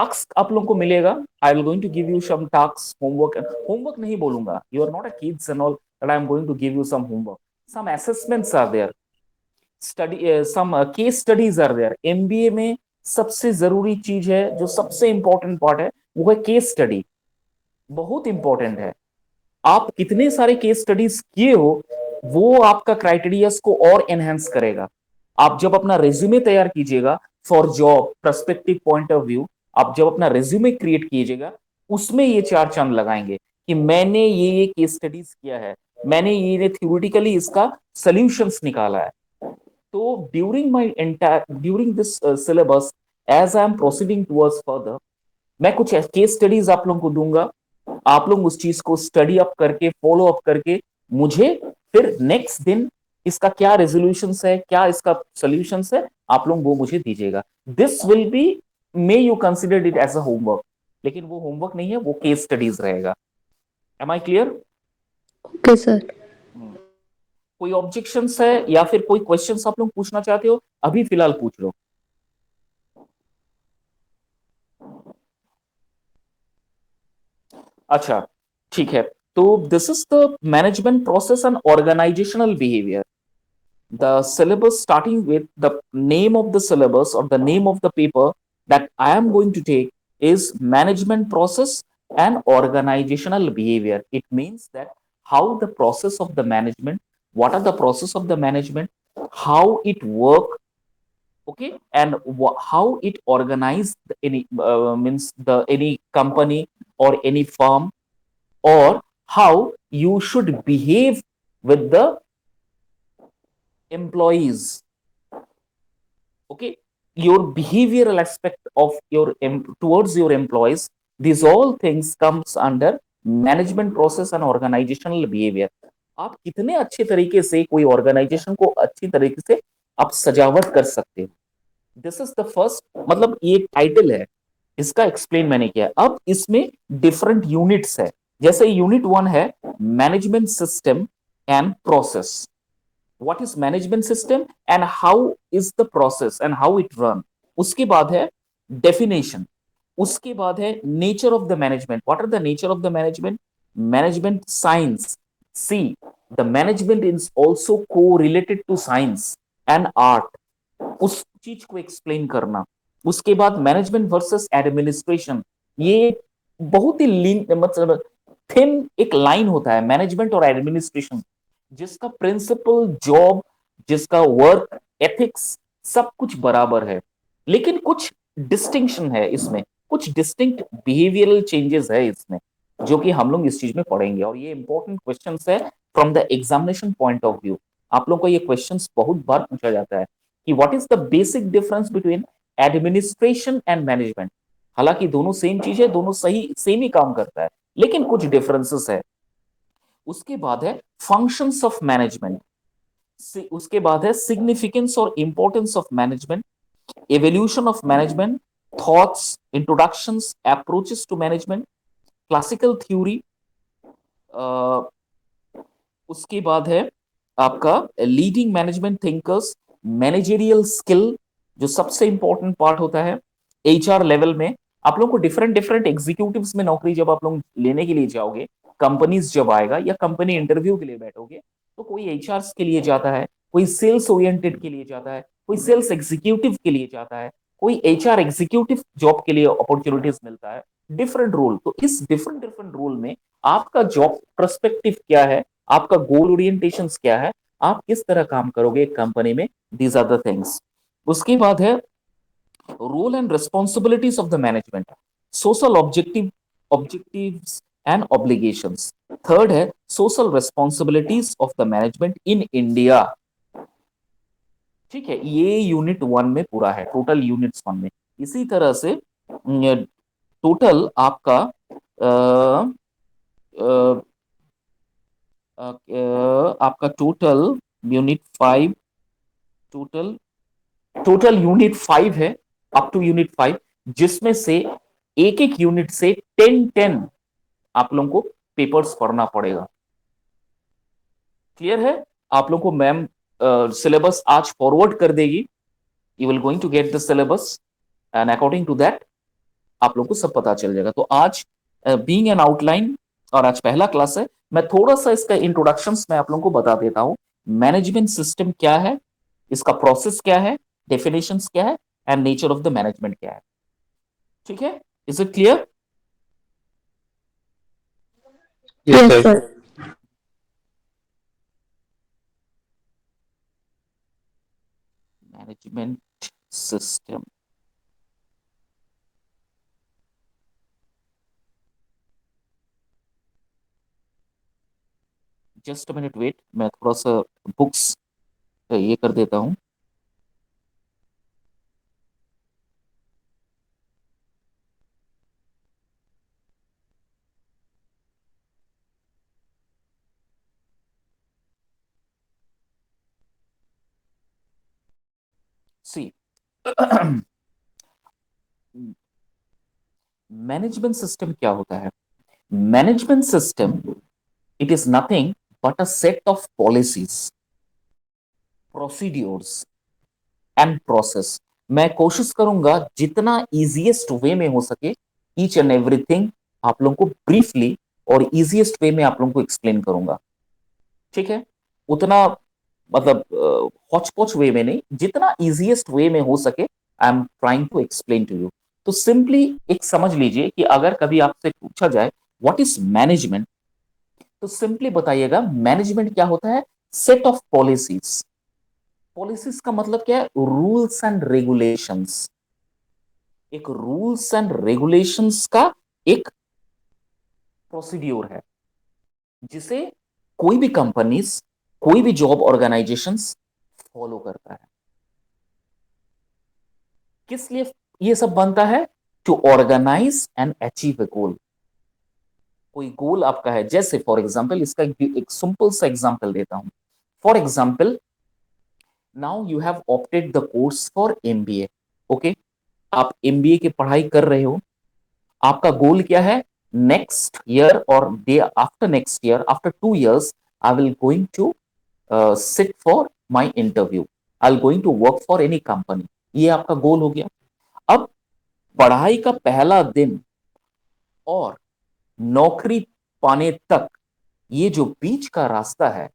Task आप लोगों को मिलेगा. I will going to give you some task, homework. Homework नहीं बोलूंगा, you are not a kids and all, but I am going to give you some homework. Some assessments are there, study some case studies are there. MBA में सबसे जरूरी चीज है, जो सबसे important part है, वो है केस स्टडी. बहुत इंपॉर्टेंट है. आप कितने सारे केस स्टडीज किए हो, वो आपका क्राइटेरिया को और एनहेंस करेगा. आप जब अपना रेज्यूमे तैयार कीजिएगा for job perspective point of view, आप जब अपना रेज्यूमे क्रिएट कीजिएगा, उसमें ये चार चांद लगाएंगे कि मैंने ये केस स्टडीज किया है, मैंने ये थ्योरेटिकली इसका सॉल्यूशंस निकाला है. तो during this syllabus, as I am proceeding towards further, मैं कुछ केस स्टडीज आप लोगों को दूंगा. आप लोग उस चीज को स्टडी अप करके, फॉलो अप करके, मुझे फिर नेक्स्ट दिन इसका क्या रेजोल्यूशन है, क्या इसका सोल्यूशन है, आप लोग वो मुझे दीजिएगा. This will be, may you consider it as a homework, लेकिन वो होमवर्क नहीं है, वो केस स्टडीज रहेगा. Am I clear? Okay sir. कोई ऑब्जेक्शंस है या फिर कोई क्वेश्चंस आप लोग पूछना चाहते हो, अभी फिलहाल पूछ लो. अच्छा, ठीक है. तो this is the management process and organizational behaviour. The syllabus, starting with the name of the syllabus or the name of the paper that I am going to take, is management process and organizational behavior. It means that how the process of the management, what are the process of the management, how it work, okay, and how it organize any means the any company or any firm, or how you should behave with the employees. Okay, your behavioral aspect of your towards your employees, these all things comes under management process and organizational behavior. आप कितने अच्छे तरीके से कोई organisation को अच्छी तरीके से आप सजावट कर सकते हो. दिस इज द फर्स्ट, मतलब ये टाइटल है, इसका एक्सप्लेन मैंने किया. अब इसमें डिफरेंट यूनिट्स है. जैसे यूनिट वन है management system and process. What is management system and how is the process and how it run. उसके बाद है डेफिनेशन. उसके बाद है nature of the management. What are the nature of the management? Management science. See, the management is also को related to science and art, उस चीज को एक्सप्लेन करना. उसके बाद मैनेजमेंट वर्सेस एडमिनिस्ट्रेशन. ये बहुत ही मतलब थिन एक लाइन होता है, मैनेजमेंट और एडमिनिस्ट्रेशन, जिसका प्रिंसिपल, जॉब, जिसका वर्क एथिक्स, सब कुछ बराबर है, लेकिन कुछ डिस्टिंक्शन है इसमें, कुछ डिस्टिंक्ट बिहेवियरल चेंजेस है इसमें, जो कि हम लोग इस चीज में पढ़ेंगे. और ये इंपॉर्टेंट क्वेश्चन है from the examination point of view. आप लोग को ये क्वेश्चन बहुत बार पूछा जाता है कि what is the basic difference between administration and management. हालांकि दोनों सेम चीज है, दोनों सही सेम ही काम करता है, लेकिन कुछ डिफरेंसेस है. उसके बाद है फंक्शंस ऑफ मैनेजमेंट. उसके बाद है सिग्निफिकेंस और importance of management, evolution of management, thoughts, introductions, approaches to management, classical theory. उसके बाद है आपका leading management thinkers, managerial skill, जो सबसे इंपॉर्टेंट पार्ट होता है एचआर लेवल में. आप लोगों को डिफरेंट डिफरेंट एग्जीक्यूटिव्स में नौकरी जब आप लोग लेने के लिए जाओगे, कंपनीज जब आएगा या कंपनी इंटरव्यू के लिए बैठोगे, तो कोई एचआर के लिए जाता है, कोई सेल्स ओरिएंटेड के लिए जाता है, कोई सेल्स एग्जीक्यूटिव के लिए जाता है, कोई एचआर एग्जीक्यूटिव जॉब के लिए अपॉर्चुनिटीज मिलता है. Different role. तो इस डिफरेंट डिफरेंट रोल में आपका जॉब पर्सपेक्टिव क्या है, आपका गोल ओरिएंटेशन क्या है, आप किस तरह काम करोगे एक कंपनी में, दीज आर द थिंग्स. उसके बाद है role and responsibilities of the management, social objectives and obligations. Third है social responsibilities of the management in India. ठीक है, ये यूनिट वन में पूरा है, टोटल यूनिट्स वन में. इसी तरह से टोटल आपका आपका total unit five, total total unit five है, अप टू यूनिट फाइव, जिसमें से एक एक यूनिट से 10 आप लोगों को पेपर्स पढ़ना पड़ेगा. क्लियर है? आप लोगों को मैम सिलेबस आज फॉरवर्ड कर देगी. You will going to get the syllabus and according to that आप लोग को सब पता चल जाएगा। तो आज बीइंग एन आउटलाइन, और आज पहला क्लास है, मैं थोड़ा सा इसका इंट्रोडक्शंस मैं आप लोगों को बता देता हूँ। मैनेजमेंट सिस्टम क्या है, इसका प्रोसेस क्या है, डेफिनेशंस क्या है, and nature of the management क्या है। ठीक है, is it clear? Yes, Yes, sir. sir. Management system, just a minute wait, मैं थोड़ा सा बुक्स ये कर देता हूँ। सी, मैनेजमेंट सिस्टम क्या होता है? Management system, it is nothing but a set of policies, procedures and process. मैं कोशिश करूंगा जितना इजीएस्ट वे में हो सके ईच एंड एवरीथिंग आप लोगों को ब्रीफली और इजीएस्ट वे में आप लोगों को एक्सप्लेन करूंगा। ठीक है, उतना मतलब हॉच पॉच वे में नहीं, जितना इजीएस्ट वे में हो सके I am trying to explain to you. तो सिंपली एक समझ लीजिए कि अगर कभी आपसे पूछा जाए व्हाट इज मैनेजमेंट, तो सिंपली बताइएगा मैनेजमेंट क्या होता है? Set of policies. पॉलिसीज का मतलब क्या है? Rules and regulations. एक रूल्स एंड रेगुलेशंस का एक प्रोसीड्योर है जिसे कोई भी कंपनीज, कोई भी जॉब ऑर्गेनाइजेशंस फॉलो करता है। किस लिए ये सब बनता है? To organise and achieve a गोल। कोई गोल आपका है, जैसे फॉर एग्जाम्पल, इसका एक सिंपल सा एग्जाम्पल देता हूं। For example, now you have opted the course for MBA. Okay, आप एमबीए की पढ़ाई कर रहे हो। आपका गोल क्या है? नेक्स्ट ईयर और day after next year, after 2 years, I will going to sit for my interview, I will going to work for any company. ये आपका गोल हो गया। अब पढ़ाई का पहला दिन और नौकरी पाने तक, ये जो बीच का रास्ता है,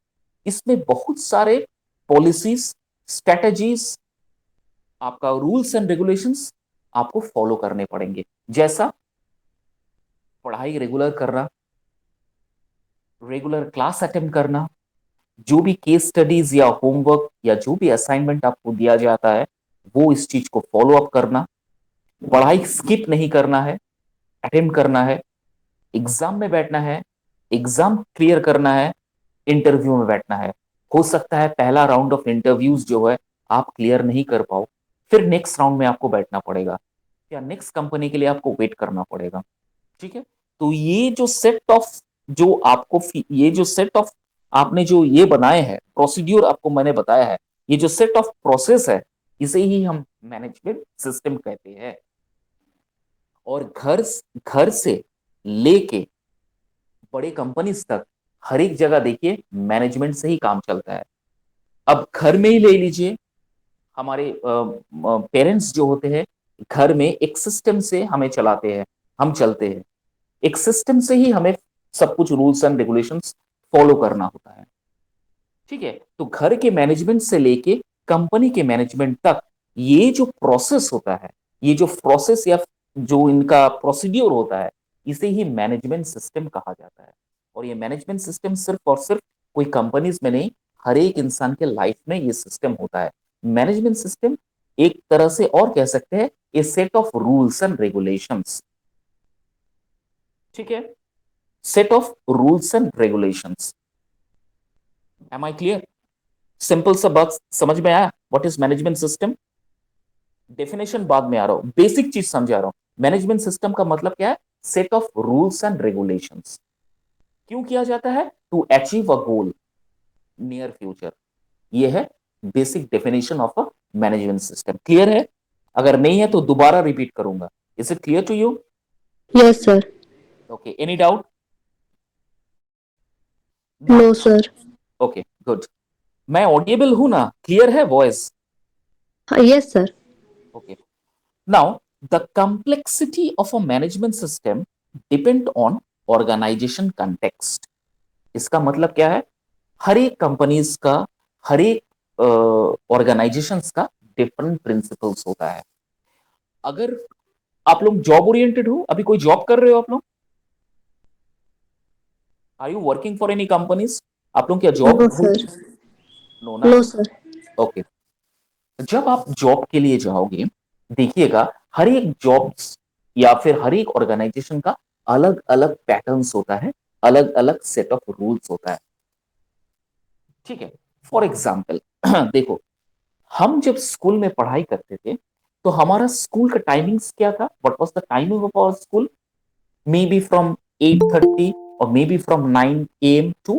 इसमें बहुत सारे पॉलिसीज, स्ट्रेटजीज, आपका रूल्स एंड रेगुलेशंस आपको फॉलो करने पड़ेंगे। जैसा पढ़ाई रेगुलर करना, रेगुलर क्लास अटेंड करना, जो भी केस स्टडीज या होमवर्क या जो भी असाइनमेंट आपको दिया जाता है वो इस चीज को फॉलो अप करना, पढ़ाई स्किप नहीं करना है, अटेम्प्ट करना है, एग्जाम में बैठना है, एग्जाम क्लियर करना है, इंटरव्यू में बैठना है। हो सकता है पहला राउंड ऑफ इंटरव्यूज जो है आप क्लियर नहीं कर पाओ, फिर नेक्स्ट राउंड में आपको बैठना पड़ेगा या नेक्स्ट कंपनी के लिए आपको वेट करना पड़ेगा। ठीक है, तो ये जो सेट ऑफ, जो आपको ये जो सेट ऑफ आपने जो ये बनाए हैं प्रोसीड्यूर, आपको मैंने बताया है, ये जो सेट ऑफ प्रोसेस है, इसे ही हम मैनेजमेंट सिस्टम कहते हैं। और घर से लेके बड़े कंपनीज तक हर एक जगह देखिए मैनेजमेंट से ही काम चलता है। अब घर में ही ले लीजिए, हमारे पेरेंट्स जो होते हैं घर में एक सिस्टम से हमें चलाते हैं, हम चलते हैं एक सिस्टम से ही, हमें सब कुछ रूल्स एंड रेगुलेशंस फॉलो करना होता है। ठीक है, तो घर के मैनेजमेंट से लेके कंपनी के मैनेजमेंट तक ये जो प्रोसेस होता है, ये जो प्रोसेस या जो इनका प्रोसीड्योर होता है, इसे ही मैनेजमेंट सिस्टम कहा जाता है। और ये मैनेजमेंट सिस्टम सिर्फ और सिर्फ कोई कंपनीज में नहीं, हर एक इंसान के लाइफ में ये सिस्टम होता है। मैनेजमेंट सिस्टम एक तरह से और कह सकते हैं a set of rules and regulations. ठीक है, set of rules and regulations. Am I clear? Simple सा बात समझ में आया? What is management system? Definition बाद में आ रहा हूं, बेसिक चीज समझा रहा हूं। मैनेजमेंट सिस्टम का मतलब क्या है? Set of rules and regulations. क्यों किया जाता है? To achieve a goal near future. ये है basic definition of a management system. Clear है? अगर नहीं है तो दोबारा रिपीट करूंगा। Is it clear to you? Yes, sir. Okay, any doubt? No, sir. Okay, good. मैं ऑडिएबल हूं ना? क्लियर है voice? Yes, sir. Okay, now the complexity of a management system depend on organisation context. इसका मतलब क्या है, हर एक companies का, हर एक ऑर्गेनाइजेशंस का डिफरेंट प्रिंसिपल्स होता है। अगर आप लोग जॉब ओरिएंटेड हो, अभी कोई जॉब कर रहे हो आप लोग, are you working for any companies, आप लोग क्या जॉब No, हो? sir. नो ना। No, sir. ओके, जब आप जॉब के लिए जाओगे, देखिएगा हर एक जॉब्स या फिर हर एक ऑर्गेनाइजेशन का अलग अलग पैटर्न्स होता है, अलग अलग सेट ऑफ रूल्स होता है। ठीक है, फॉर एग्जाम्पल देखो, हम जब स्कूल में पढ़ाई करते थे तो हमारा स्कूल का टाइमिंग्स क्या था, what was the timing of our school, may be from 8:30 और may be from 9 AM to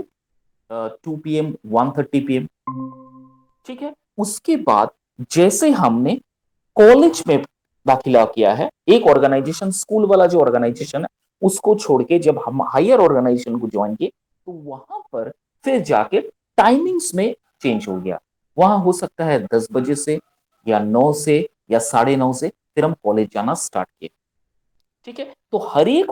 2 PM, 1:30 PM। ठीक है, उसके बाद जैसे हमने कॉलेज में दाखिला किया है, एक ऑर्गेनाइजेशन, स्कूल वाला जो ऑर्गेनाइजेशन है उसको छोड़ के जब हम हायर ऑर्गेनाइजेशन को ज्वाइन किए, तो वहां पर फिर जाके टाइमिंग्स में चेंज हो गया। वहां हो सकता है 10 बजे से या 9 से या 9:30 से फिर हम कॉलेज जाना स्टार्ट किए। ठीक है, तो हर एक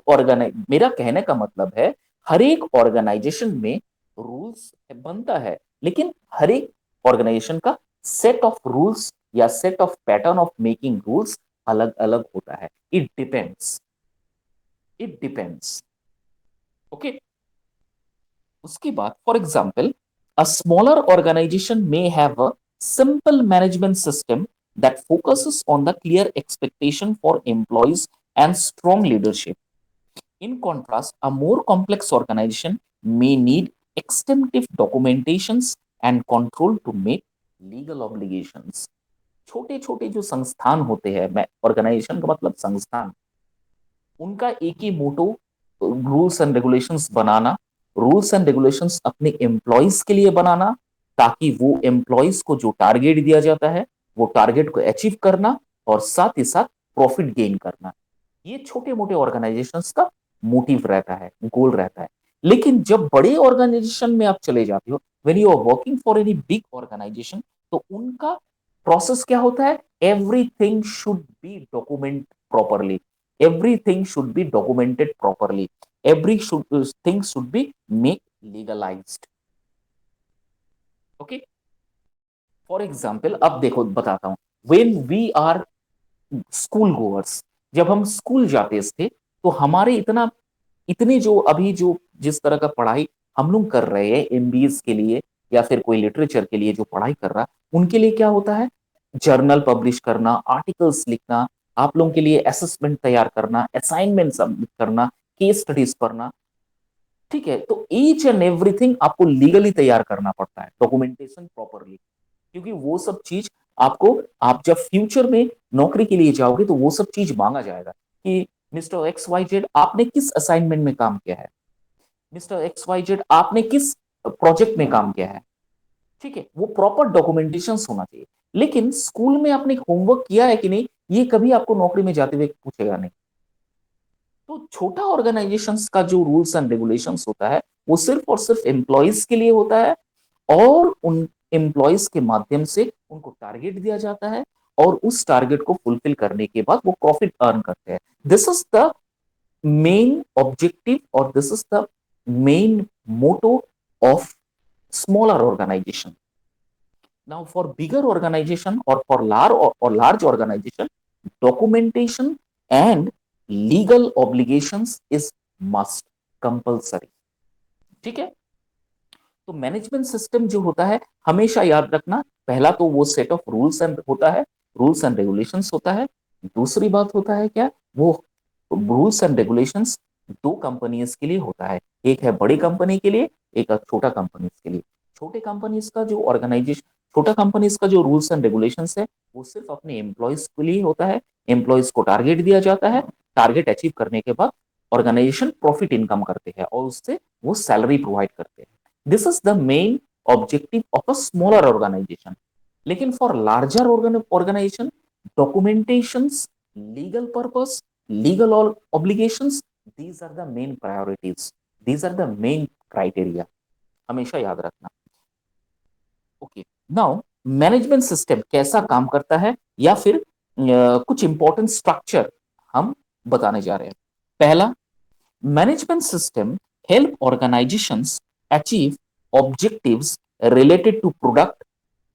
मेरा कहने का मतलब है, हर एक ऑर्गेनाइजेशन में रूल्स बनता है, लेकिन हर एक ऑर्गेनाइजेशन का सेट ऑफ रूल्स या set of pattern of making rules अलग अलग होता है। It depends, it depends. Okay, उसके बाद for example, a smaller organisation may have a simple management system that focuses on the clear expectation for employees and strong leadership. In contrast, a more complex organization may need extensive documentations and control to meet legal obligations. छोटे छोटे जो संस्थान होते हैं, organisation का मतलब संस्थान, उनका एक ही मोटो रूल्स एंड रेगुलेशंस बनाना, रूल्स एंड रेगुलेशंस अपने एम्प्लॉयज के लिए बनाना, ताकि वो एम्प्लॉयज को जो टारगेट दिया जाता है वो टारगेट को अचीव करना और साथ ही साथ प्रॉफिट गेन करना। ये छोटे मोटे ऑर्गेनाइजेशंस का मोटिव रहता है, गोल रहता है। लेकिन जब बड़े ऑर्गेनाइजेशन में आप चले जाते हो, when you are working for any big organisation, तो उनका प्रोसेस क्या होता है, everything should be document properly, everything should be documented properly, thing should be make legalized। Okay, for example अब देखो बताता हूं, when we are school goers, जब हम स्कूल जाते थे तो हमारे इतने जो अभी जो जिस तरह का पढ़ाई हम लोग कर रहे हैं एमबीएस के लिए या फिर कोई लिटरेचर के लिए जो पढ़ाई कर रहा, उनके लिए क्या होता है, जर्नल पब्लिश करना, आर्टिकल्स लिखना, आप लोगों के लिए असेसमेंट तैयार करना, असाइनमेंट सबमिट करना, केस स्टडीज पढ़ना। ठीक है, तो ईच एंड एवरीथिंग आपको लीगली तैयार करना पड़ता है, डॉक्यूमेंटेशन प्रॉपरली, क्योंकि वो सब चीज आपको, आप जब फ्यूचर में नौकरी के लिए जाओगे तो वो सब चीज मांगा जाएगा कि मिस्टर XYZ आपने किस असाइनमेंट में काम किया है, मिस्टर XYZ आपने किस प्रोजेक्ट में काम किया है। ठीक है, वो प्रॉपर डॉक्यूमेंटेशन होना चाहिए। लेकिन स्कूल में आपने होमवर्क किया है कि नहीं, ये कभी आपको नौकरी में जाते हुए पूछेगा नहीं। तो छोटा ऑर्गेनाइजेशंस का जो रूल्स एंड रेगुलेशंस होता है वो सिर्फ और सिर्फ एम्प्लॉयज के लिए होता है, और उन एम्प्लॉयज के माध्यम से उनको टारगेट दिया जाता है, और उस टारगेट को फुलफिल करने के बाद वो प्रॉफिट अर्न करते हैं। This is the main objective और this is the main motto of smaller organization. Now for bigger organization or for large organization, documentation and legal obligations is must, compulsory। ठीक है, तो मैनेजमेंट सिस्टम जो होता है, हमेशा याद रखना, पहला तो वो सेट ऑफ रूल्स एंड होता है, रूल्स एंड रेगुलेशंस होता है। दूसरी बात होता है क्या, वो रूल्स एंड रेगुलेशंस दो कंपनीज के लिए होता है, एक है बड़ी कंपनी के लिए, एक है छोटा कंपनीज के लिए। छोटे कंपनीज का जो ऑर्गेनाइजेशन, छोटा कंपनीज का जो रूल्स एंड रेगुलेशंस है वो सिर्फ अपने एम्प्लॉयज के लिए होता है। एम्प्लॉयज को टारगेट दिया जाता है, टारगेट अचीव करने के बाद ऑर्गेनाइजेशन प्रॉफिट इनकम करते हैं और उससे वो सैलरी प्रोवाइड करते हैं। This is the main objective of a smaller organization. लेकिन for larger organization, documentations, legal purpose, legal obligations, these are the main priorities, these are the main criteria, हमेशा याद रखना। ओके, नाउ मैनेजमेंट सिस्टम कैसा काम करता है, या फिर कुछ इंपॉर्टेंट स्ट्रक्चर हम बताने जा रहे हैं। पहला, management system help organisations achieve objectives related to product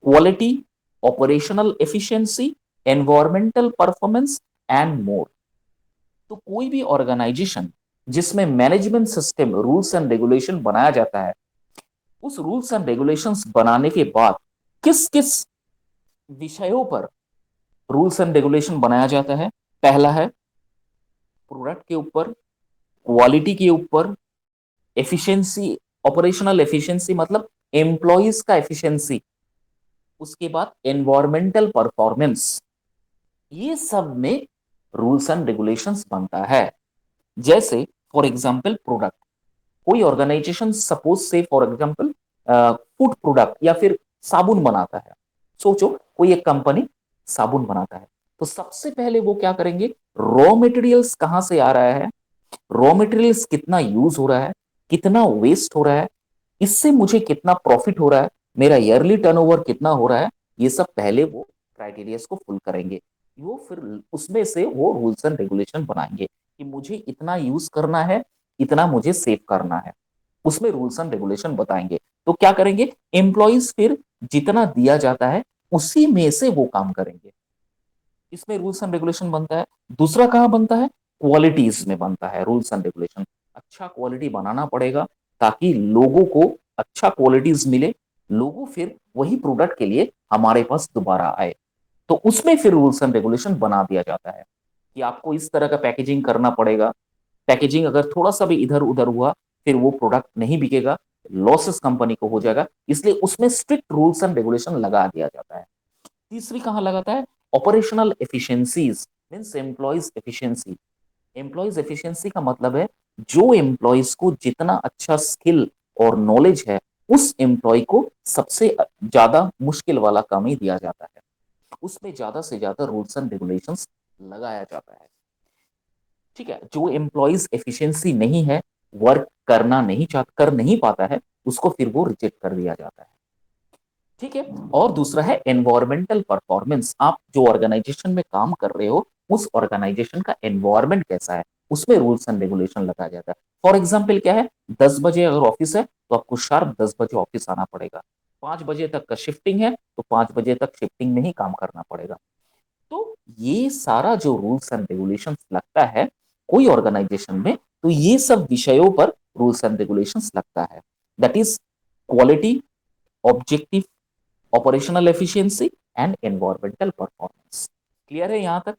quality, operational efficiency, environmental performance and more. तो कोई भी ऑर्गेनाइजेशन जिसमें management system rules and regulation बनाया जाता है, उस रूल्स एंड रेगुलेशंस बनाने के बाद किस किस विषयों पर रूल्स एंड रेगुलेशन बनाया जाता है। पहला है प्रोडक्ट के ऊपर, क्वालिटी के ऊपर, एफिशिएंसी, ऑपरेशनल एफिशिएंसी मतलब एम्प्लॉयज का एफिशिएंसी, उसके बाद एनवायरमेंटल परफॉर्मेंस, ये सब में रूल्स एंड रेगुलेशंस बनता है। जैसे फॉर एग्जांपल प्रोडक्ट, कोई ऑर्गेनाइजेशन सपोज से फॉर एग्जांपल फूड प्रोडक्ट या फिर साबुन बनाता है। सोचो कोई एक कंपनी साबुन बनाता है, तो सबसे पहले वो क्या करेंगे, रॉ मटेरियल्स कहां से आ रहा है, रॉ मटेरियल्स कितना यूज हो रहा है, कितना वेस्ट हो रहा है, इससे मुझे कितना प्रॉफिट हो रहा है, मेरा ईयरली टर्नओवर कितना हो रहा है, ये सब पहले वो क्राइटेरियाज को फुल करेंगे। वो फिर उसमें से वो रूल्स एंड रेगुलेशन बनाएंगे कि मुझे इतना यूज करना है, इतना मुझे सेव करना है, उसमें रूल्स एंड रेगुलेशन बताएंगे। तो क्या करेंगे, एम्प्लॉयज फिर जितना दिया जाता है उसी में से वो काम करेंगे, इसमें रूल्स एंड रेगुलेशन बनता है। दूसरा कहां बनता है, क्वालिटीज में बनता है रूल्स एंड रेगुलेशन। अच्छा क्वालिटी बनाना पड़ेगा ताकि लोगों को अच्छा क्वालिटीज मिले, लोगों फिर वही प्रोडक्ट के लिए हमारे पास दोबारा आए। तो उसमें फिर रूल्स एंड रेगुलेशन बना दिया जाता है कि आपको इस तरह का पैकेजिंग करना पड़ेगा, पैकेजिंग अगर थोड़ा सा भी इधर उधर हुआ फिर वो प्रोडक्ट नहीं बिकेगा, लॉसेस कंपनी को हो जाएगा, इसलिए उसमें स्ट्रिक्ट रूल्स एंड रेगुलेशन लगा दिया जाता है। तीसरी कहां लगाता है, operational efficiencies means employees efficiency. Employees efficiency का मतलब है जो एम्प्लॉयज को जितना अच्छा स्किल और नॉलेज है, उस एम्प्लॉय को सबसे ज्यादा मुश्किल वाला काम ही दिया जाता है, उसमें ज्यादा से ज्यादा रूल्स एंड रेगुलेशंस लगाया जाता है। ठीक है, जो एम्प्लॉयज एफिशिएंसी नहीं है, वर्क करना नहीं चाहता, कर नहीं पाता है, उसको फिर वो रिजेक्ट कर दिया जाता है। ठीक है, और दूसरा है एनवायरमेंटल परफॉर्मेंस। आप जो ऑर्गेनाइजेशन में काम कर रहे हो, उस ऑर्गेनाइजेशन का एनवायरमेंट कैसा है, उसमें रूल्स एंड रेगुलेशन लगाया जाता है। फॉर एग्जाम्पल क्या है, 10 बजे अगर ऑफिस है तो आपको शार्प 10 बजे ऑफिस आना पड़ेगा, 5 बजे तक का शिफ्टिंग है तो 5 बजे तक शिफ्टिंग में ही काम करना पड़ेगा। तो ये सारा जो रूल्स एंड रेगुलेशंस लगता है कोई ऑर्गेनाइजेशन में, तो ये सब विषयों पर रूल्स एंड रेगुलेशंस लगता है। That is quality, objective, operational efficiency and environmental performance. Clear है यहां तक,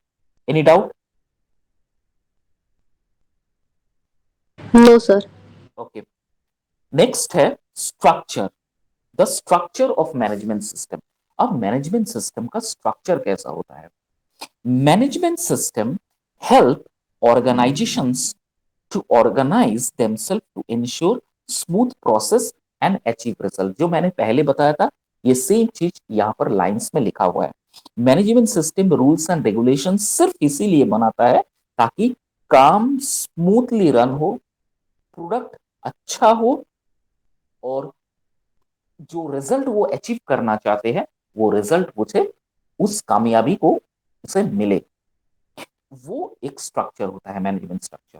any doubt? No, sir. Okay, next है structure, the structure of management system. अब मैनेजमेंट सिस्टम का स्ट्रक्चर कैसा होता है, management system help organizations to organize themselves to ensure smooth process and achieve result। जो मैंने पहले बताया था ये सेम चीज यहां पर लाइंस में लिखा हुआ है। Management system rules and regulation सिर्फ इसीलिए बनाता है ताकि काम स्मूथली रन हो, प्रोडक्ट अच्छा हो, और जो रिजल्ट वो अचीव करना चाहते हैं वो रिजल्ट उसे उस कामयाबी को उसे मिले, वो एक स्ट्रक्चर होता है मैनेजमेंट स्ट्रक्चर।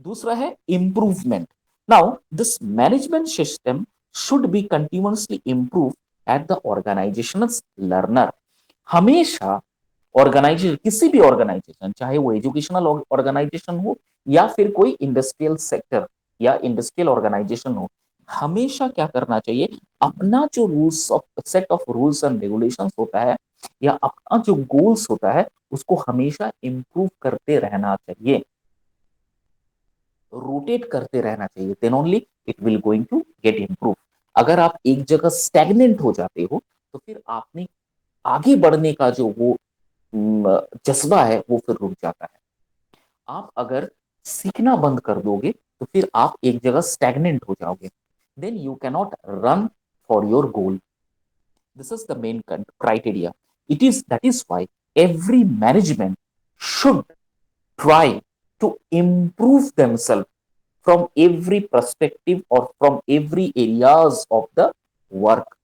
दूसरा है improvement. Now this management system should be continuously improve at the organisational learner. हमेशा ऑर्गेनाइजेशन, किसी भी ऑर्गेनाइजेशन, चाहे वो एजुकेशनल ऑर्गेनाइजेशन हो या फिर कोई इंडस्ट्रियल सेक्टर या इंडस्ट्रियल ऑर्गेनाइजेशन हो, हमेशा क्या करना चाहिए, अपना जो rules of set of rules and regulations होता है या अपना जो गोल्स होता है उसको हमेशा इंप्रूव करते रहना चाहिए, रोटेट करते रहना चाहिए, then only it will going to get improve. अगर आप एक जगह स्टैग्नेंट हो जाते हो तो फिर आपने आगे बढ़ने का जो वो जज्बा है वो फिर रुक जाता है। आप अगर सीखना बंद कर दोगे तो फिर आप एक जगह स्टैग्नेंट हो जाओगे, then you cannot run for your goal. This is the main criteria. It is that is why every management should try to improve themselves from every perspective or from every areas of the work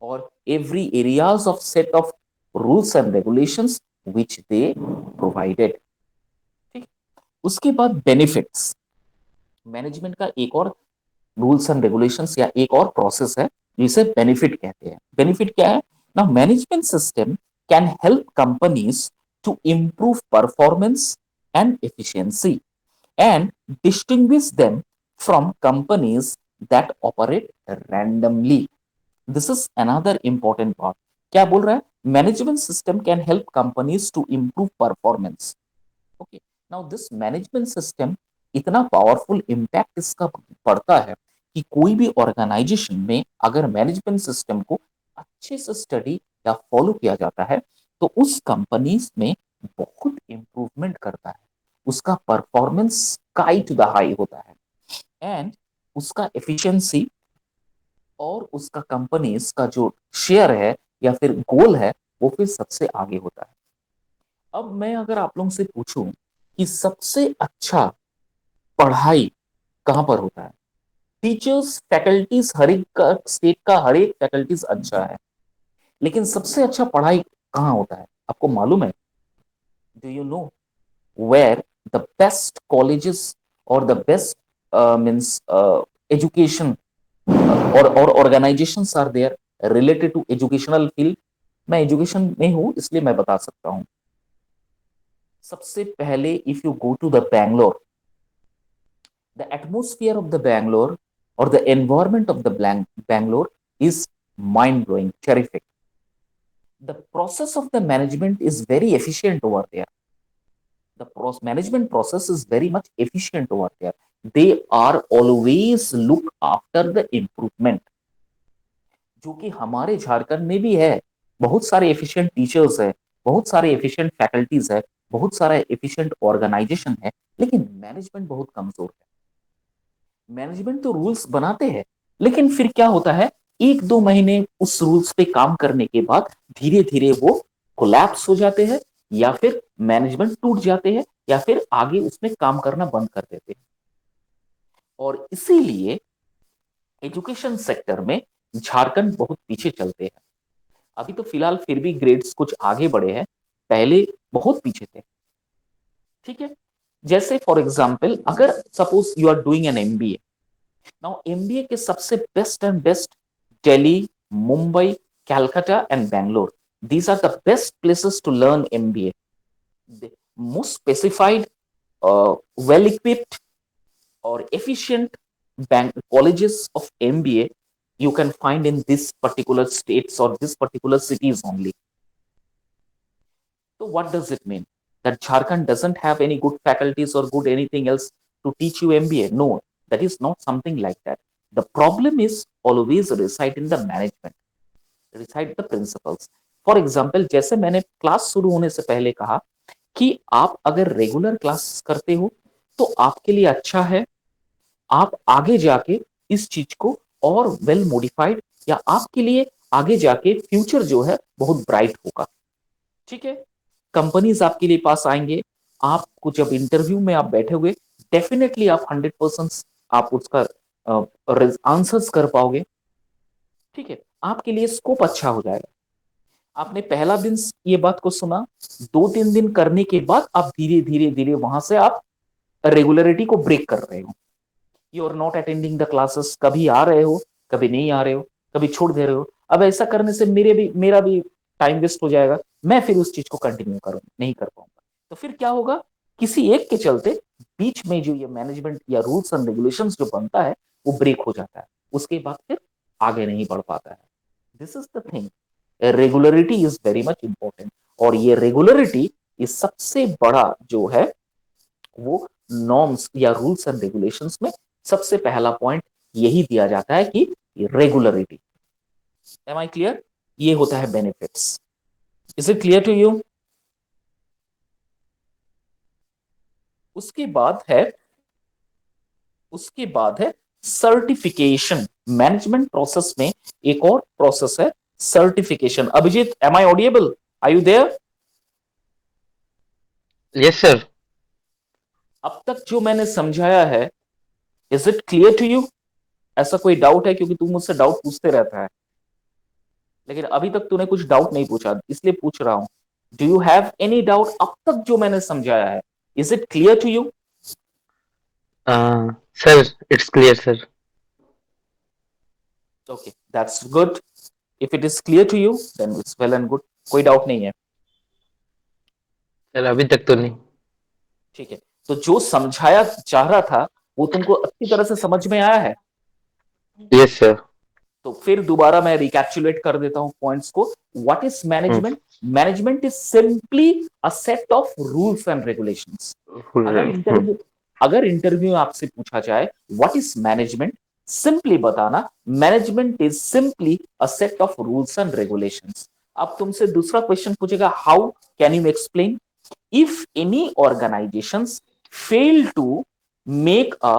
or every areas of set of rules and regulations which they provided. ठीक, उसके बाद benefits. Management का एक और rules and regulations या एक और process है जिसे बेनिफिट कहते हैं। बेनिफिट क्या है ना? Management system can help companies to improve performance and efficiency and distinguish them from companies that operate randomly. This is another important part. क्या बोल रहा है? Management system can help companies to improve performance. Okay, now this management system इतना powerful impact इसका पड़ता है कि कोई भी ऑर्गेनाइजेशन में अगर मैनेजमेंट सिस्टम को अच्छे से स्टडी या फॉलो किया जाता है तो उस कंपनीज में बहुत इंप्रूवमेंट करता है, उसका performance sky to the high होता है एंड उसका एफिशिएंसी और उसका कंपनीज का जो शेयर है या फिर गोल है वो फिर सबसे आगे होता है। अब मैं अगर आप लोगों से पूछूं कि सबसे अच्छा पढ़ाई कहां पर होता है? टीचर्स फैकल्टीज हर एक का स्टेट का हर एक फैकल्टीज अच्छा है, लेकिन सबसे अच्छा पढ़ाई कहां होता है आपको मालूम है? Do you know where the best colleges or the best means education or organizations are there related to educational field? मैं एजुकेशन में हूं इसलिए मैं बता सकता हूं। सबसे पहले if you go to the Bangalore, the atmosphere of the Bangalore or the environment of the Bangalore is mind blowing, terrific. The process of the management is very efficient over there. The management process is very much efficient over there. They are always look after the improvement, जो कि हमारे झारखंड में भी है। बहुत सारे efficient teachers है, बहुत सारे एफिशिएंट फैकल्टीज है, बहुत सारा एफिशिएंट ऑर्गेनाइजेशन है, लेकिन मैनेजमेंट बहुत कमजोर है। मैनेजमेंट तो रूल्स बनाते हैं, लेकिन फिर क्या होता है, एक दो महीने उस रूल्स पे काम करने के बाद धीरे धीरे वो कोलैप्स हो जाते हैं या फिर मैनेजमेंट टूट जाते हैं या फिर आगे उसमें काम करना बंद कर देते हैं। और इसीलिए एजुकेशन सेक्टर में झारखंड बहुत पीछे चलते हैं। अभी तो फिलहाल फिर भी ग्रेड्स कुछ आगे बढ़े हैं, पहले बहुत पीछे थे। ठीक है, जैसे फॉर एग्जाम्पल अगर suppose you are doing an MBA, now MBA के सबसे best and best Delhi, Mumbai, Calcutta and Bangalore, these are the best places to learn MBA. The most specified, well equipped or efficient colleges of MBA you can find in this particular states or this particular cities only. So what does it mean? That Jharkhand doesn't have any good faculties or good anything else to teach you MBA? No, that is not something like that. The problem is always reside in the management, reside the principles. For example जैसे मैंने class शुरू होने से पहले कहा कि आप अगर रेगुलर क्लास करते हो तो आपके लिए अच्छा है, आप आगे जाके इस चीज को और वेल मॉडिफाइड या आपके लिए आगे जाके फ्यूचर जो है बहुत ब्राइट होगा। ठीक है, कंपनीज आपके लिए पास आएंगे, आपको जब इंटरव्यू में आप बैठे हुए डेफिनेटली आप 100% आप उसका आंसर्स कर पाओगे। ठीक है, आपके लिए स्कोप अच्छा हो जाएगा। आपने पहला दिन ये बात को सुना, 2-3 दिन करने के बाद आप धीरे धीरे धीरे वहां से आप रेगुलरिटी को ब्रेक कर रहे हो। You are not attending the classes, कभी आ रहे हो कभी नहीं आ रहे हो, कभी छोड़ दे रहे हो। अब ऐसा करने से मेरा भी टाइम वेस्ट हो जाएगा, मैं फिर उस चीज को कंटिन्यू करूँ नहीं कर पाऊंगा। तो फिर क्या होगा, किसी एक के चलते बीच में जो ये मैनेजमेंट या रूल्स एंड रेगुलेशंस जो बनता है वो ब्रेक हो जाता है, उसके बाद फिर आगे नहीं बढ़ पाता है। This is the thing, regularity is very much important. और ये रेगुलरिटी इस सबसे बड़ा जो है वो नॉर्म्स या रूल्स एंड रेगुलेशंस में सबसे पहला पॉइंट यही दिया जाता है कि रेगुलरिटी। M I clear? ये होता है benefits. Is it clear to you? उसके बाद है सर्टिफिकेशन। मैनेजमेंट प्रोसेस में एक और प्रोसेस है certification. Abhijit, am I audible? Are you there? Yes sir. अब तक जो मैंने समझाया है, is it clear to you? ऐसा कोई डाउट है? क्योंकि तू मुझसे डाउट पूछते रहता है। लेकिन अभी तक तूने कुछ डाउट नहीं पूछा, इसलिए पूछ रहा हूं, do you have any doubt अब तक जो मैंने समझाया है? Is it clear to you? Sir it's clear sir. Okay, that's good. If it is clear to you then it's well and good, कोई डाउट नहीं है। सर अभी तक तो नहीं। ठीक है, तो जो समझाया चाह रहा था वो तुमको अच्छी तरह से समझ में आया है? Yes sir. तो फिर दोबारा मैं रिकैप्चुलेट कर देता हूं पॉइंट्स को। What is management? Management is simply a set of rules and regulations. अगर इंटरव्यू आपसे पूछा जाए व्हाट इज मैनेजमेंट, सिंपली बताना management is simply a set of rules and regulations. अब तुमसे दूसरा क्वेश्चन पूछेगा, how can you explain? If any organizations fail to make a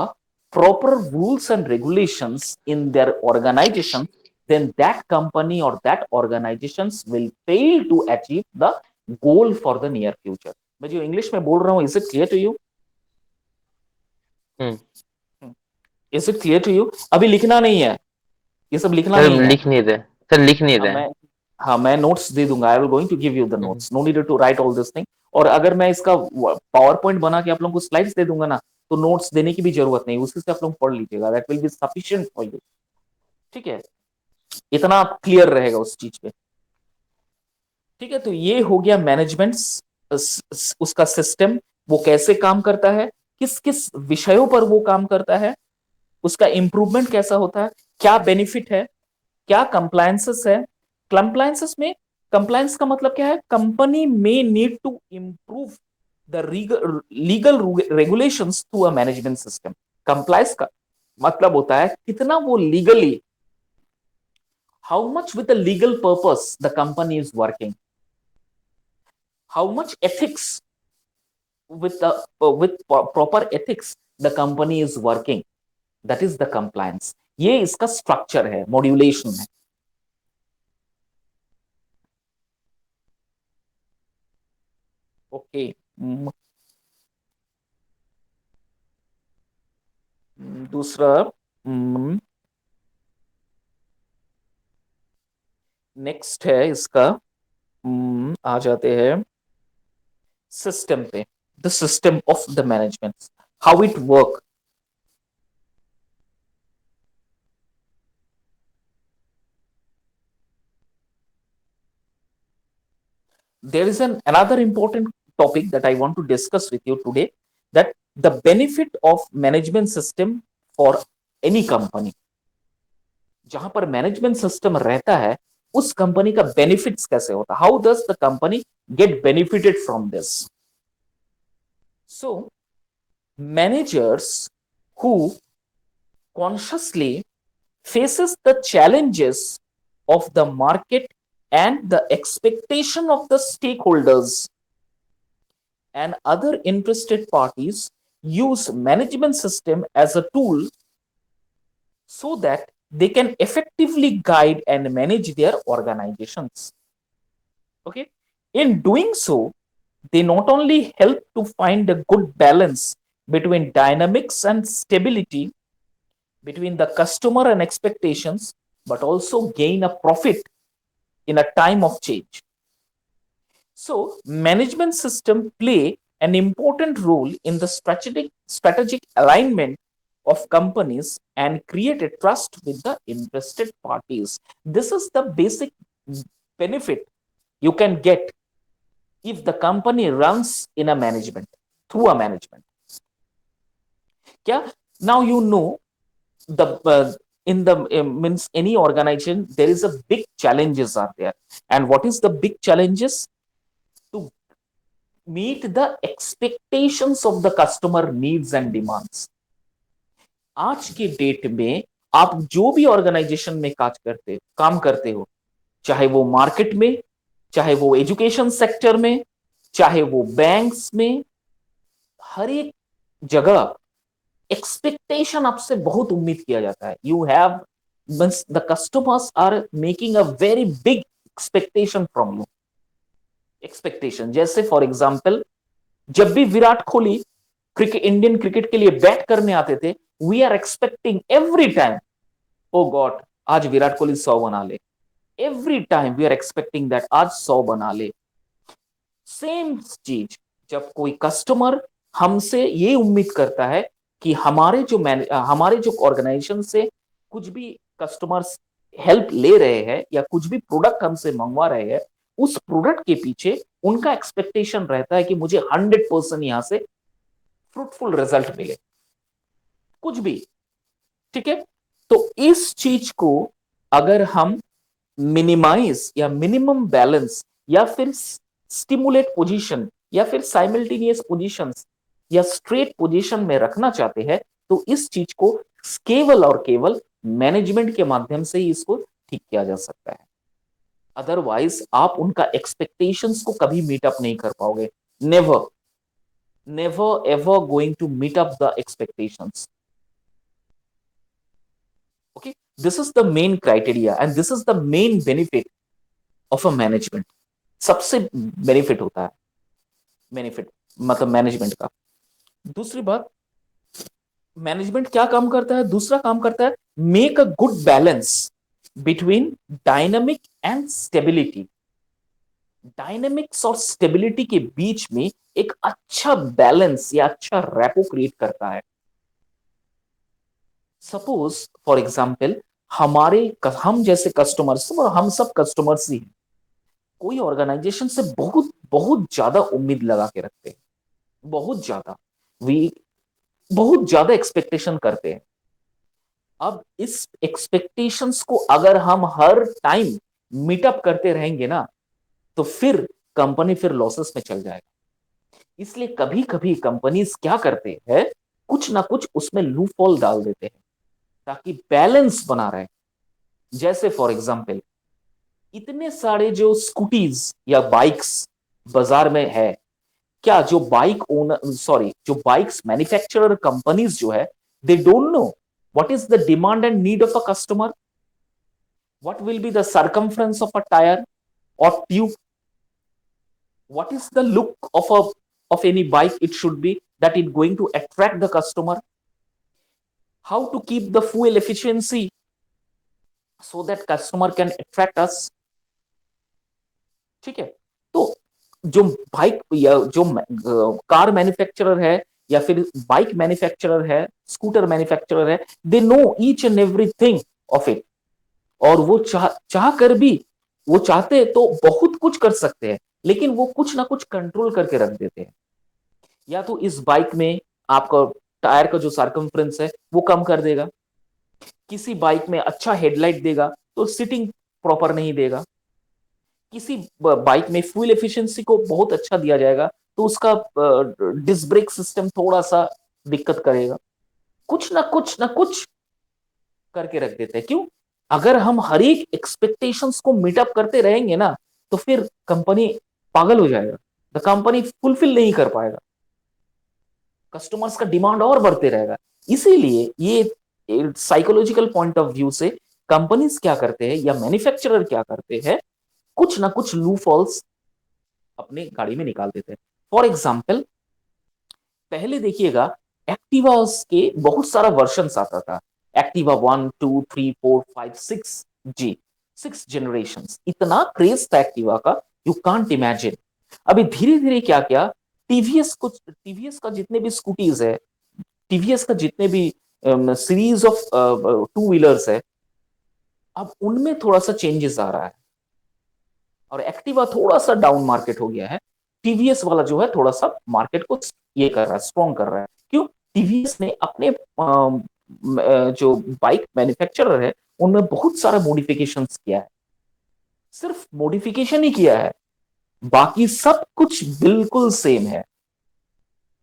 proper rules and regulations in their organization, then that company or that organizations will fail to achieve the goal for the near future. मैं जो English में बोल रहा हूं, is it clear to you? Is it clear to you? अभी लिखना नहीं है, ये सब लिखना सर नहीं है। लिख नहीं रहे सर, लिख नहीं रहे। मैं हाँ, मैं नोट्स दे दूंगा। I will going to give you the notes, no need to write all this thing. और अगर मैं इसका पावर पॉइंट बना के आप लोगों को स्लाइड्स दे दूंगा ना, तो नोट्स देने की भी जरूरत नहीं, उसी से आप लोग पढ़ लीजिएगा, that will be sufficient for you. ठीक है, इतना क्लियर रहेगा उस चीज पे। ठीक है, तो ये हो गया मैनेजमेंट, उसका सिस्टम, वो कैसे काम करता है, किस किस विषयों पर वो काम करता है, उसका इंप्रूवमेंट कैसा होता है, क्या बेनिफिट है, क्या कंप्लायंसेस है। कंप्लायंसेस में, कंप्लायंस का मतलब क्या है? कंपनी में need to improve the legal regulations through a management system. Compliance का मतलब होता है कितना वो legally, how much with the legal purpose the company is working, how much ethics with proper ethics the company is working, that is the compliance। ये इसका structure है, modulation है। ओके, दूसरा, नेक्स्ट है इसका, आ जाते हैं सिस्टम पे। The system of the management, how it work. There is another important topic that I want to discuss with you today, that the benefit of management system for any company। जहां पर management system रहता है उस company का benefits कैसे होता है, how does the company get benefited from this. So managers who consciously faces the challenges of the market and the expectation of the stakeholders and other interested parties use management system as a tool so that they can effectively guide and manage their organizations। Okay, in doing so they not only help to find a good balance between dynamics and stability, between the customer and expectations, but also gain a profit in a time of change। So management system play an important role in the strategic alignment of companies and create a trust with the interested parties। This is the basic benefit you can get if the company runs in a management, through a management। क्या? Now you know the in the means any organization there is a big challenges are there, and what is the big challenges? To meet the expectations of the customer needs and demands। आज के date में आप जो भी organisation में काम करते हो, चाहे वो मार्केट में, चाहे वो एजुकेशन सेक्टर में, चाहे वो बैंक्स में, हर एक जगह एक्सपेक्टेशन आपसे बहुत उम्मीद किया जाता है। You have means the customers are making a very big expectation from you. Expectation जैसे फॉर एग्जांपल, जब भी विराट कोहली इंडियन क्रिकेट के लिए बैट करने आते थे, we are expecting every time, oh God आज विराट कोहली 100 बना ले, every time we are expecting that आज 100 बना ले। सेम चीज जब कोई कस्टमर हमसे ये उम्मीद करता है कि हमारे जो ऑर्गेनाइजेशन से कुछ भी कस्टमर्स हेल्प ले रहे हैं या कुछ भी प्रोडक्ट हमसे मंगवा रहे हैं, उस प्रोडक्ट के पीछे उनका एक्सपेक्टेशन रहता है कि मुझे 100% यहां से फ्रूटफुल रिजल्ट मिले, कुछ भी। ठीक है, तो इस चीज को अगर हम मिनिमाइज या मिनिमम बैलेंस या फिर स्टिमुलेट पोजीशन या फिर साइमल्टेनियस पोजीशंस या स्ट्रेट पोजीशन में रखना चाहते हैं, तो इस चीज को केवल और केवल मैनेजमेंट के माध्यम से ही इसको ठीक किया जा सकता है। अदरवाइज आप उनका एक्सपेक्टेशंस को कभी मीट अप नहीं कर पाओगे। Never never ever going to meet up the expectations. Okay, this is the main criteria and this is the main benefit of a management. सबसे बेनिफिट होता है बेनिफिट मतलब मैनेजमेंट का। दूसरी बात, मैनेजमेंट क्या काम करता है? दूसरा काम करता है make a good balance between dynamic and stability. Dynamics और स्टेबिलिटी के बीच में एक अच्छा बैलेंस या अच्छा रैपो क्रिएट करता है। सपोज फॉर एग्जाम्पल हम जैसे कस्टमर्स और हम सब कस्टमर्स ही हैं, कोई ऑर्गेनाइजेशन से बहुत बहुत ज्यादा उम्मीद लगा के रखते हैं, बहुत ज्यादा वी बहुत ज्यादा एक्सपेक्टेशन करते हैं। अब इस एक्सपेक्टेशंस को अगर हम हर टाइम मीटअप करते रहेंगे ना, तो फिर कंपनी फिर लॉसेस में चल जाएगा। इसलिए कभी कभी कंपनीज क्या करते हैं, कुछ ना कुछ उसमें लूपहोल डाल देते हैं ताकि बैलेंस बना रहे। जैसे फॉर एग्जाम्पल इतने सारे जो स्कूटीज या बाइक्स बाजार में है, क्या जो जो बाइक्स मैन्युफैक्चरर कंपनीज जो है, they don't know what is the demand and need of a customer, what will be the circumference of a tyre or tube, what is the look of any bike it should be that it going to attract the customer, how to keep the fuel efficiency so that customer can attract us। ठीक है, तो जो bike या जो car manufacturer है या फिर bike manufacturer है, स्कूटर मैन्युफैक्चरर है, they know each and everything of it. और वो चाह कर भी वो चाहते तो बहुत कुछ कर सकते हैं, लेकिन वो कुछ ना कुछ कंट्रोल करके रख देते हैं। या तो इस बाइक में आपका टायर का जो सर्कमफ्रेंस है वो कम कर देगा, किसी बाइक में अच्छा हेडलाइट देगा तो सीटिंग प्रॉपर नहीं देगा, किसी बाइक में फ्यूल एफिशिएंसी को बहुत अच्छा दिया जाएगा तो उसका डिस्क ब्रेक सिस्टम थोड़ा सा दिक्कत करेगा। कुछ ना कुछ करके रख देते हैं। क्यों? अगर हम हर एक एक्सपेक्टेशंस को मीटअप करते रहेंगे ना, तो फिर कंपनी पागल हो जाएगा, द कंपनी फुलफिल नहीं कर पाएगा, कस्टमर्स का डिमांड और बढ़ते रहेगा। इसीलिए ये साइकोलॉजिकल पॉइंट ऑफ व्यू से कंपनीज क्या करते हैं या मैन्युफैक्चरर क्या करते हैं, कुछ ना कुछ लूपहोल्स अपने गाड़ी में निकाल देते हैं। फॉर एग्जाम्पल पहले देखिएगा एक्टिवा के बहुत सारा वर्जन्स आता था, एक्टिवा 1 2 3 4 5 6 जी, 6 जनरेशंस, इतना क्रेज था एक्टिवा का, यू कांट इमेजिन। अभी धीरे धीरे क्या क्या टीवीएस का जितने भी स्कूटीज है, टीवीएस का जितने भी सीरीज ऑफ टू व्हीलर्स है, अब उनमें थोड़ा सा चेंजेस आ रहा है और एक्टिवा थोड़ा सा डाउन मार्केट हो गया है। टीवीएस वाला जो है थोड़ा सा मार्केट को ये कर रहा है, स्ट्रॉन्ग कर रहा है। क्यों? टीवीएस ने अपने जो बाइक मैन्युफैक्चरर है उनमें बहुत सारा मॉडिफिकेशंस किया है। सिर्फ मॉडिफिकेशन ही किया है, बाकी सब कुछ बिल्कुल सेम है।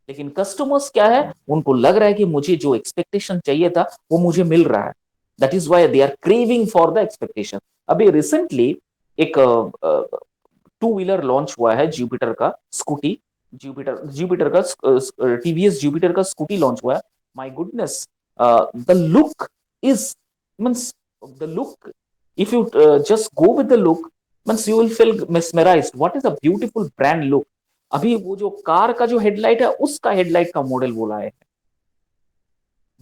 लेकिन कस्टमर्स क्या है, उनको लग रहा है कि मुझे जो एक्सपेक्टेशन चाहिए था वो मुझे मिल रहा है, that is why they are craving for the expectation. अभी रिसेंटली एक टू व्हीलर लॉन्च हुआ है, जुपिटर का स्कूटी, जुपिटर का टीवीएस जुपिटर का स्कूटी लॉन्च हुआ है। My goodness, the look is means the look, if you just go with the look, means you will feel mesmerized, what is a beautiful brand look। अभी वो जो car का जो headlight है उसका हेडलाइट का मॉडल बोला है,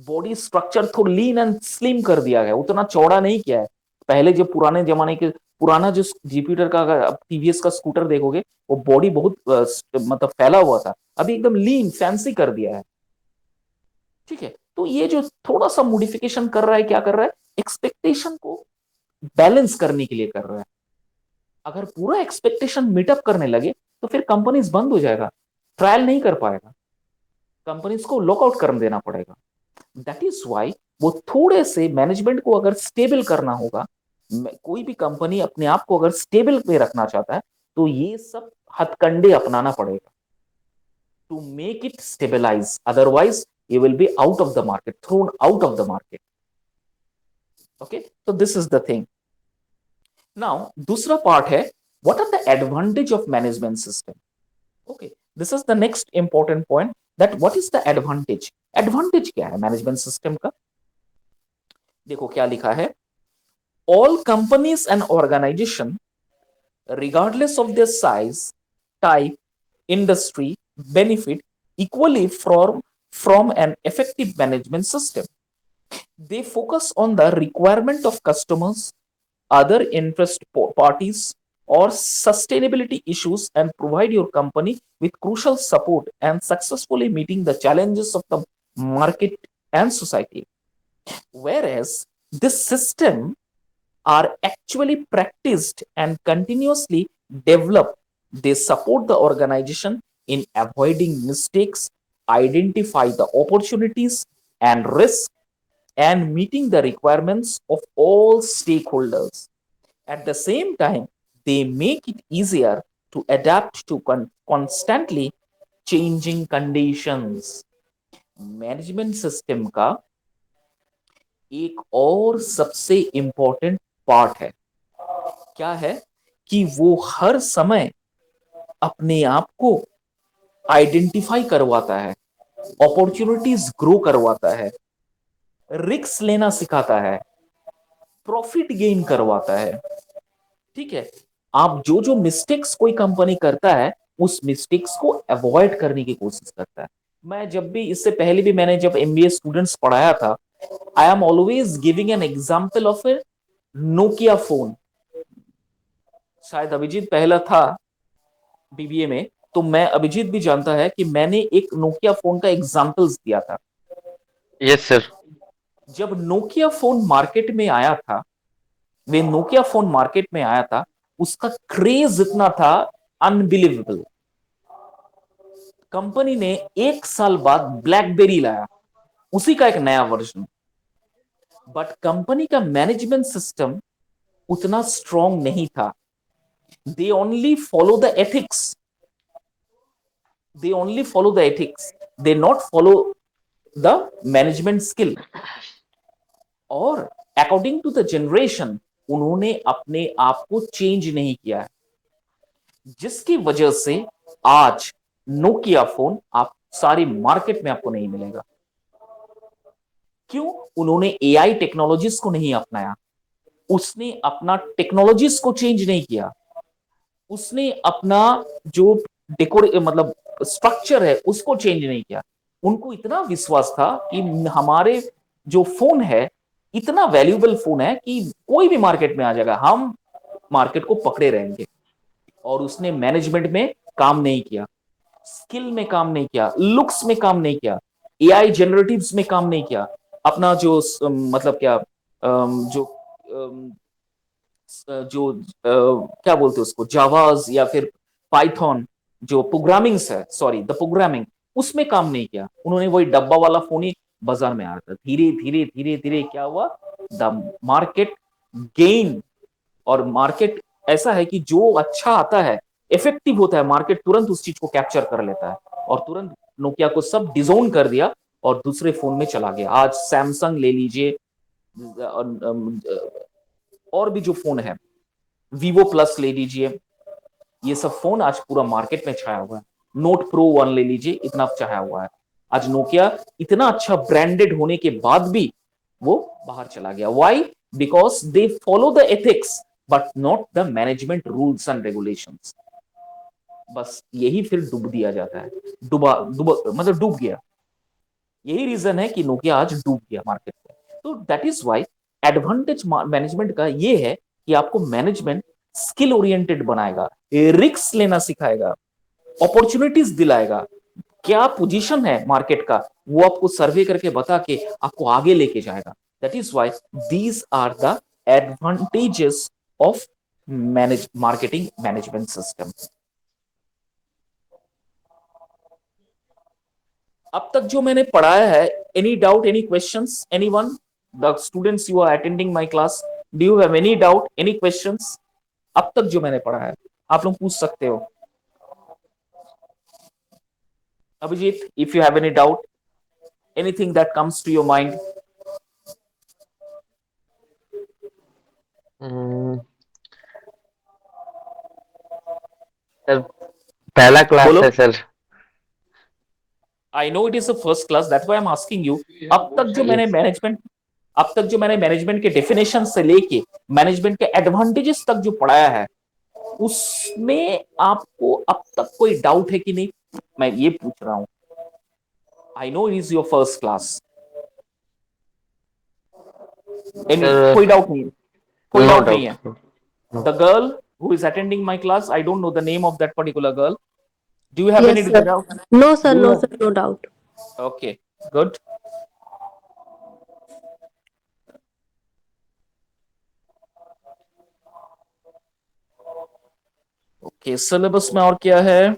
बॉडी स्ट्रक्चर थोड़ा लीन एंड स्लिम कर दिया गया, उतना चौड़ा नहीं किया है। पहले जो पुराने जमाने के पुराना जो जुपिटर का, अगर आप टीवीएस का स्कूटर देखोगे, वो बॉडी बहुत मतलब फैला हुआ था, अभी एकदम लीन फैंसी कर दिया है। ठीक है, तो ये जो थोड़ा सा मॉडिफिकेशन कर रहा है, क्या कर रहा है, एक्सपेक्टेशन को बैलेंस करने के लिए कर रहा है। अगर पूरा एक्सपेक्टेशन मीटअप करने लगे तो फिर कंपनीज बंद हो जाएगा, ट्रायल नहीं कर पाएगा, कंपनीज को लॉकआउट कर देना पड़ेगा। दैट इज वाई वो थोड़े से मैनेजमेंट को अगर स्टेबल करना होगा, कोई भी कंपनी अपने आप को अगर स्टेबल पे रखना चाहता है तो ये सब हथकंडे अपनाना पड़ेगा to make it stabilise, otherwise you will be out of the market, thrown out of the market. Okay, so this is the thing. Now दूसरा पार्ट है, what are the advantage of management system? Okay, this is the next important point, that what is the advantage? Advantage क्या है management system का? देखो क्या लिखा है, all companies and organization regardless of their size, type, industry benefit equally from an effective management system. They focus on the requirement of customers, other interest parties, or sustainability issues, and provide your company with crucial support and successfully meeting the challenges of the market and society. Whereas this system are actually practiced and continuously developed, they support the organization in avoiding mistakes, identify the opportunities and risks, and meeting the requirements of all stakeholders. At the same time, they make it easier to adapt to constantly changing conditions. Management system का एक और सबसे important part है, क्या है, कि वो हर समय अपने आप को आइडेंटिफाई करवाता है, अपॉर्चुनिटीज ग्रो करवाता है, रिस्क लेना सिखाता है, प्रॉफिट गेन करवाता है। ठीक है, आप जो जो मिस्टेक्स कोई कंपनी करता है उस मिस्टेक्स को अवॉइड करने की कोशिश करता है। मैं जब भी, इससे पहले भी मैंने जब एमबीए स्टूडेंट्स पढ़ाया था, I am always giving an example of A Nokia phone. शायद अभिजीत पहला था बीबीए में, तो मैं, अभिजीत भी जानता है कि मैंने एक नोकिया फोन का एग्जांपल्स दिया था। Yes sir. जब नोकिया फोन मार्केट में आया था, वे नोकिया फोन मार्केट में आया था, उसका क्रेज इतना था अनबिलीवेबल। कंपनी ने एक साल बाद ब्लैकबेरी लाया, उसी का एक नया वर्जन, बट कंपनी का मैनेजमेंट सिस्टम उतना स्ट्रॉन्ग नहीं था। They only follow the ethics, they not follow the management skill. और अकॉर्डिंग टू द जनरेशन उन्होंने अपने आप को चेंज नहीं किया है, जिसकी वजह से आज नोकिया फोन आप सारी मार्केट में आपको नहीं मिलेगा। क्यों? उन्होंने एआई टेक्नोलॉजीज को नहीं अपनाया, उसने अपना टेक्नोलॉजीज को चेंज नहीं किया, उसने अपना जो मतलब स्ट्रक्चर है उसको चेंज नहीं किया। उनको इतना विश्वास था कि हमारे जो फोन है इतना वैल्यूएबल फोन है कि कोई भी मार्केट में आ जाएगा, हम मार्केट को पकड़े रहेंगे। और उसने मैनेजमेंट में काम नहीं किया, स्किल में काम नहीं किया, लुक्स में काम नहीं किया, एआई जनरेटिव्स में काम नहीं किया, अपना जो मतलब क्या जो क्या बोलते हैं उसको, जावाज या फिर पाइथन जो प्रोग्रामिंग्स है, सॉरी द प्रोग्रामिंग, उसमें काम नहीं किया। उन्होंने वही डब्बा वाला फोन ही बाजार में आया था। धीरे धीरे धीरे धीरे क्या हुआ, द मार्केट गेन। और मार्केट ऐसा है कि जो अच्छा आता है, इफेक्टिव होता है, मार्केट तुरंत उस चीज को कैप्चर कर लेता है, और तुरंत नोकिया को सब डिजोन कर दिया और दूसरे फोन में चला गया। आज सैमसंग ले लीजिए, और भी जो फोन है, वीवो प्लस ले लीजिए, ये सब फोन आज पूरा मार्केट में छाया हुआ है। नोट प्रो 1 ले लीजिए, इतना छाया हुआ है। आज नोकिया इतना अच्छा ब्रांडेड होने के बाद भी वो बाहर चला गया। Why? Because they follow the ethics but not the management rules and regulations. बस यही फिर डूब दिया जाता है, मतलब डूब गया। यही रीजन है कि नोकिया आज डूब गया मार्केट में। तो that is why advantage management का ये है कि आपको मैनेजमेंट स्किल ओरिएंटेड बनाएगा, रिस्क लेना सिखाएगा, अपॉर्चुनिटीज दिलाएगा, क्या पोजीशन है मार्केट का वो आपको सर्वे करके बता के आपको आगे लेके जाएगा. That is why these are the advantages of marketing management system. अब तक जो मैंने पढ़ाया है, any doubt, any questions, anyone? The students you are attending my class, do you have any doubt, any questions? अब तक जो मैंने पढ़ा है आप लोग पूछ सकते हो. Abhijit, if you have any doubt, anything that comes to your mind. Hmm, sir पहला क्लास बोलो. है sir. I know it is a first class, that's why I'm asking you. अब तक जो मैंने Yes. मैनेजमेंट अब तक जो मैंने मैनेजमेंट के डेफिनेशन से लेके मैनेजमेंट के एडवांटेजेस तक जो पढ़ाया है, उसमें आपको अब तक कोई डाउट है कि नहीं, मैं ये पूछ रहा हूं. I know it is your first class. Sir, कोई डाउट नहीं है, कोई no डाउट नहीं है. doubt. The girl who is attending my class, I don't know the name of that particular girl. Do you have any Yes, sir. doubt? No, sir. Do you No, have- sir. No doubt. Okay, good. Okay, syllabus में और क्या है?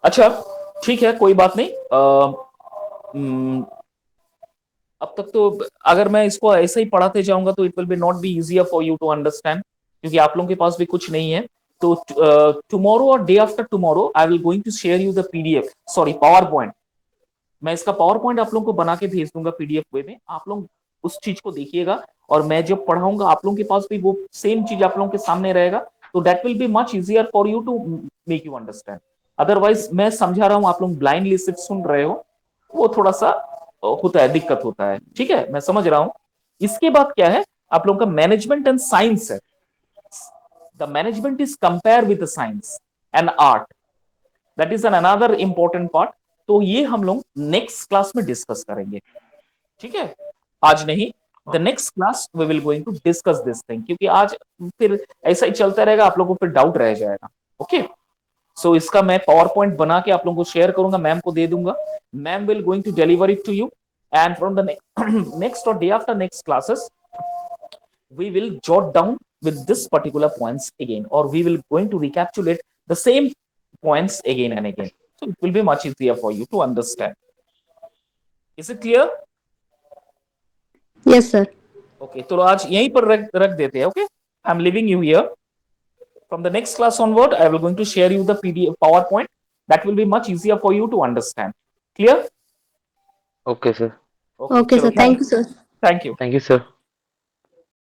अच्छा, ठीक है, कोई बात नहीं. अब तक तो अगर मैं इसको ऐसे ही पढ़ाते जाऊंगा तो it will be not be easier for you to understand, क्योंकि आप लोगों के पास भी कुछ नहीं है. तो टुमारो और day after tomorrow I will going to share you the PDF, sorry PowerPoint. मैं इसका पावर पॉइंट आप लोगों को बना के भेज दूंगा पीडीएफ वे में. आप लोग उस चीज को देखिएगा और मैं जब पढ़ाऊंगा आप लोगों के पास भी वो सेम चीज आप लोगों के सामने रहेगा. तो that will be much easier for you to make you understand. Otherwise मैं समझा रहा हूं, आप लोग ब्लाइंडली सिर्फ सुन रहे हो, वो थोड़ा सा होता है, दिक्कत होता है. ठीक है, मैं समझ रहा हूं. इसके बाद क्या है, आप लोगों का मैनेजमेंट एंड साइंस है. The management is compare with the science and art, that is an another important part. तो ये हम लोग नेक्स्ट क्लास में डिस्कस करेंगे. ठीक है, आज नहीं, the next class we will going to discuss this thing, क्योंकि आज फिर ऐसा ही चलता रहेगा, आप लोगों को फिर डाउट रह जाएगा. ओके, सो इसका मैं पावर पॉइंट बना के आप लोगों को शेयर करूंगा, मैम को दे दूंगा. Ma'am will going to deliver it to you, and from the next or day after next classes we will jot down with this particular points again, or we will going to recapitulate the same points again and again, so it will be much easier for you to understand. Is it clear? Yes, sir. Okay, तो आज यहीं पर रख देते हैं. Okay, I'm leaving you here. From the next class onward I will going to share you the pdf powerpoint, that will be much easier for you to understand. Clear? Okay, sir. Okay, sir. चलो, Thank you, sir. thank you. Thank you, sir.